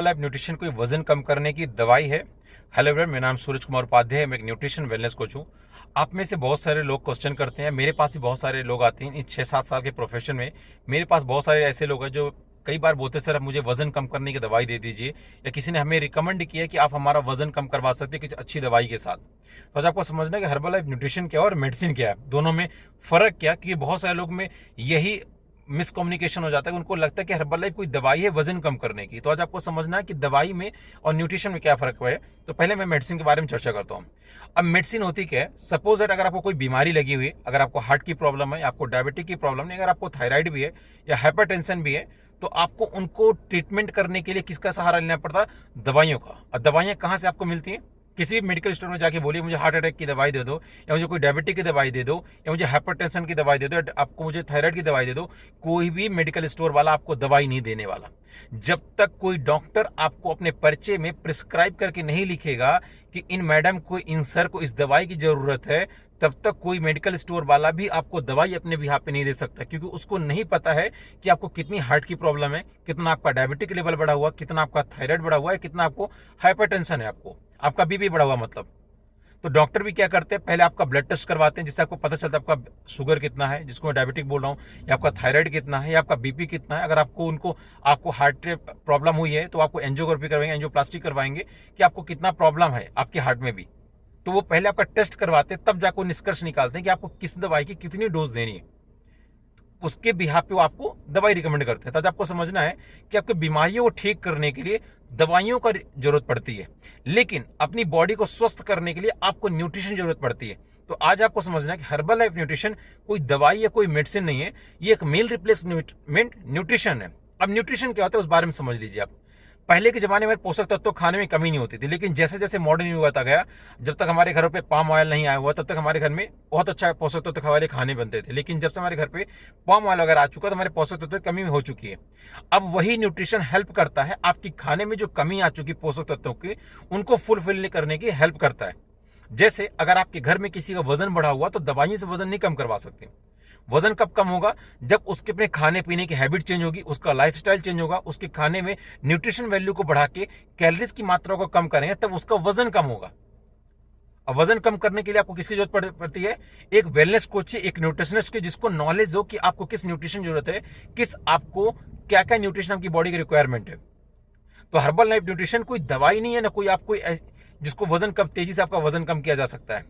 Life nutrition कोई वजन कम करने की दवाई है। हेलो एवरीवन, मेरा नाम सूरज कुमार उपाध्याय है। मैं एक न्यूट्रिशन वेलनेस कोच हूँ। आप में से बहुत सारे लोग क्वेश्चन करते हैं, मेरे पास भी बहुत सारे लोग आते हैं। इन 6-7 साल के प्रोफेशन में मेरे पास बहुत सारे ऐसे लोग हैं जो कई बार बोलते हैं, सर आप मुझे वजन कम करने की दवाई दे दीजिए, या किसी ने हमें रिकमेंड किया कि आप हमारा वजन कम करवा सकते हैं किसी अच्छी दवाई के साथ। तो आज आपको समझना है कि हर्बल लाइफ न्यूट्रिशन क्या है और मेडिसिन क्या है, दोनों में फर्क क्या, क्योंकि बहुत सारे लोग में यही मिसकम्युनिकेशन हो जाता है। उनको लगता है कि हर्बल लाइफ कोई दवाई है वजन कम करने की। तो आज आपको समझना है कि दवाई में और न्यूट्रिशन में क्या फर्क है। तो पहले मैं मेडिसिन के बारे में चर्चा करता हूँ। अब मेडिसिन होती क्या है, सपोज दैट अगर आपको कोई बीमारी लगी हुई है, अगर आपको हार्ट की प्रॉब्लम है, आपको डायबिटिक की प्रॉब्लम नहीं, अगर आपको थायराइड भी है या हाइपरटेंशन भी है, तो आपको उनको ट्रीटमेंट करने के लिए किसका सहारा लेना पड़ता है? दवाइयों का। और दवाइयाँ कहाँ से आपको मिलती हैं? किसी भी मेडिकल स्टोर में जाके बोलिए मुझे हार्ट अटैक की दवाई दे दो, या मुझे कोई डायबिटिक की दवाई दे दो, या मुझे हाइपरटेंशन की दवाई दे दो, या आपको मुझे थायराइड की दवाई दे दो। कोई भी मेडिकल स्टोर वाला आपको दवाई नहीं देने वाला जब तक कोई डॉक्टर आपको अपने पर्चे में प्रिस्क्राइब करके नहीं लिखेगा कि इन मैडम को, इन सर को इस दवाई की जरूरत है। तब तक कोई मेडिकल स्टोर वाला भी आपको दवाई अपने बिहाफ पे नहीं दे सकता, क्योंकि उसको नहीं पता है कि आपको कितनी हार्ट की प्रॉब्लम है, कितना आपका डायबिटिक लेवल बढ़ा हुआ, कितना आपका थायराइड बढ़ा हुआ है, कितना आपको हाइपरटेंशन है, आपका बीपी बढ़ा हुआ मतलब। तो डॉक्टर भी क्या करते हैं, पहले आपका ब्लड टेस्ट करवाते हैं, जिससे आपको पता चलता है आपका शुगर कितना है, जिसको मैं डायबिटिक बोल रहा हूँ, या आपका थायराइड कितना है, या आपका बीपी कितना है। अगर आपको हार्ट प्रॉब्लम हुई है तो आपको एंजियोग्राफी करवाएंगे, एंजियोप्लास्टी करवाएंगे कि आपको कितना प्रॉब्लम है आपके हार्ट में भी। तो वो पहले आपका टेस्ट करवाते हैं, तब जाकर निष्कर्ष निकालते हैं कि आपको किस दवाई की कितनी डोज देनी है। उसके बिहाफ पे वो आपको दवाई रिकमेंड करते हैं। तो आपको समझना है कि आपकी बीमारियों को ठीक करने के लिए दवाइयों का जरूरत पड़ती है, लेकिन अपनी बॉडी को स्वस्थ करने के लिए आपको न्यूट्रिशन जरूरत पड़ती है। तो आज आपको समझना है कि हर्बल लाइफ न्यूट्रिशन कोई दवाई या कोई मेडिसिन नहीं है, ये एक मील रिप्लेसमेंट न्यूट्रिशन है। अब न्यूट्रिशन क्या होता है उस बारे में समझ लीजिए आप। पहले के जमाने में पोषक तत्व खाने में कमी नहीं होती थी, लेकिन जैसे जैसे मॉडर्न युग आता गया, जब तक हमारे घरों पे पाम ऑयल नहीं आया हुआ, तब तक हमारे घर में बहुत अच्छा पोषक तत्व वाले खाने बनते थे। लेकिन जब से हमारे घर पे पाम ऑयल वगैरह आ चुका, तो हमारे पोषक तत्व की कमी हो चुकी है। अब वही न्यूट्रिशन हेल्प करता है, आपकी खाने में जो कमी आ चुकी पोषक तत्वों की, उनको फुलफिल करने की हेल्प करता है। जैसे अगर आपके घर में किसी का वजन बढ़ा हुआ, तो दवाइयों से वजन नहीं कम करवा सकते। वजन कब कम होगा? जब उसके अपने खाने पीने की हैबिट चेंज होगी, उसका लाइफस्टाइल चेंज होगा, उसके खाने में न्यूट्रिशन वैल्यू को बढ़ा के कैलोरीज की मात्रा को कम करेंगे, तब उसका वजन कम होगा। अब वजन कम करने के लिए आपको किसकी जरूरत पड़ती है? एक वेलनेस कोच, एक न्यूट्रिशनिस्ट की, जिसको नॉलेज हो कि आपको किस न्यूट्रिशन जरूरत है, किस आपको क्या क्या न्यूट्रिशन आपकी बॉडी की रिक्वायरमेंट है। तो हर्बल लाइफ न्यूट्रिशन कोई दवाई नहीं है ना, कोई आपको जिसको वजन कम, तेजी से आपका वजन कम किया जा सकता है।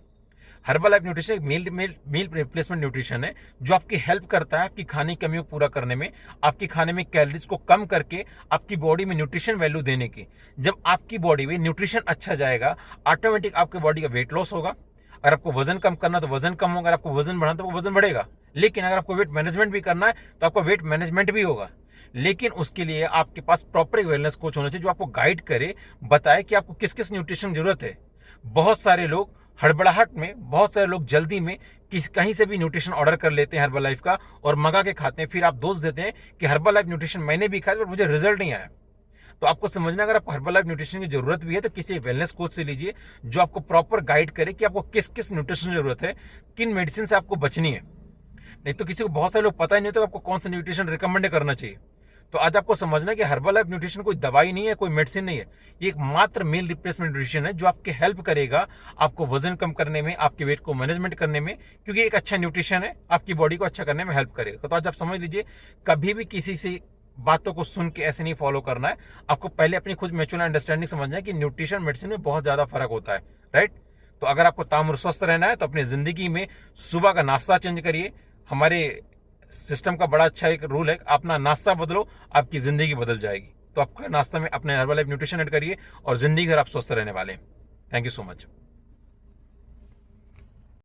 हर्बल लाइफ न्यूट्रिशन एक मील रिप्लेसमेंट न्यूट्रिशन है, जो आपकी हेल्प करता है आपकी खाने की कमियों को पूरा करने में, आपकी खाने में कैलोरीज को कम करके आपकी बॉडी में न्यूट्रिशन वैल्यू देने की। जब आपकी बॉडी में न्यूट्रिशन अच्छा जाएगा, ऑटोमेटिक आपकी बॉडी का वेट लॉस होगा। अगर आपको वजन कम करना तो वजन कम होगा, अगर आपको वजन बढ़ाना तो वजन बढ़ेगा। लेकिन अगर आपको वेट मैनेजमेंट भी करना है तो आपका वेट मैनेजमेंट भी होगा। लेकिन उसके लिए आपके पास प्रॉपर एक वेलनेस कोच होना चाहिए, जो आपको गाइड करे, बताए कि आपको किस किस न्यूट्रिशन जरूरत है। बहुत सारे लोग हड़बड़ाहट में, बहुत सारे लोग जल्दी में कहीं से भी न्यूट्रिशन ऑर्डर कर लेते हैं हर्बल लाइफ का, और मंगा के खाते हैं। फिर आप दोष देते हैं कि हर्बल लाइफ न्यूट्रिशन मैंने भी खाया पर मुझे रिजल्ट नहीं आया। तो आपको समझना, अगर आपको हर्बल लाइफ न्यूट्रिशन की जरूरत भी है तो किसी वेलनेस कोच से लीजिए, जो आपको प्रॉपर गाइड करे कि आपको किस किस न्यूट्रिशन जरूरत है, किन मेडिसिन से आपको बचनी है। नहीं तो किसी को, बहुत सारे लोग पता ही नहीं होता आपको कौन सा न्यूट्रिशन रिकमेंड करना चाहिए। तो आज आपको समझना है कि हर्बल लाइफ न्यूट्रिशन कोई दवाई नहीं है, कोई मेडिसिन नहीं है, ये एक मात्र मील रिप्लेसमेंट न्यूट्रिशन है, जो आपकी हेल्प करेगा आपको वजन कम करने में, आपके वेट को मैनेजमेंट करने में, क्योंकि एक अच्छा न्यूट्रिशन है, आपकी बॉडी को अच्छा करने में हेल्प करेगा। तो आज आप समझ लीजिए, कभी भी किसी से बातों को सुन के ऐसे नहीं फॉलो करना है। आपको पहले अपनी खुद म्यूचुअल अंडरस्टैंडिंग समझना है कि न्यूट्रिशन मेडिसिन में बहुत ज्यादा फर्क होता है, राइट। तो अगर आपको तामुर स्वस्थ रहना है तो अपनी जिंदगी में सुबह का नाश्ता चेंज करिए। हमारे सिस्टम का बड़ा अच्छा एक रूल है, अपना नाश्ता बदलो, आपकी जिंदगी बदल जाएगी। तो आपका नाश्ता में अपने हर्बल लाइफ न्यूट्रिशन ऐड करिए और जिंदगी भर आप स्वस्थ रहने वाले हैं। Thank you so much.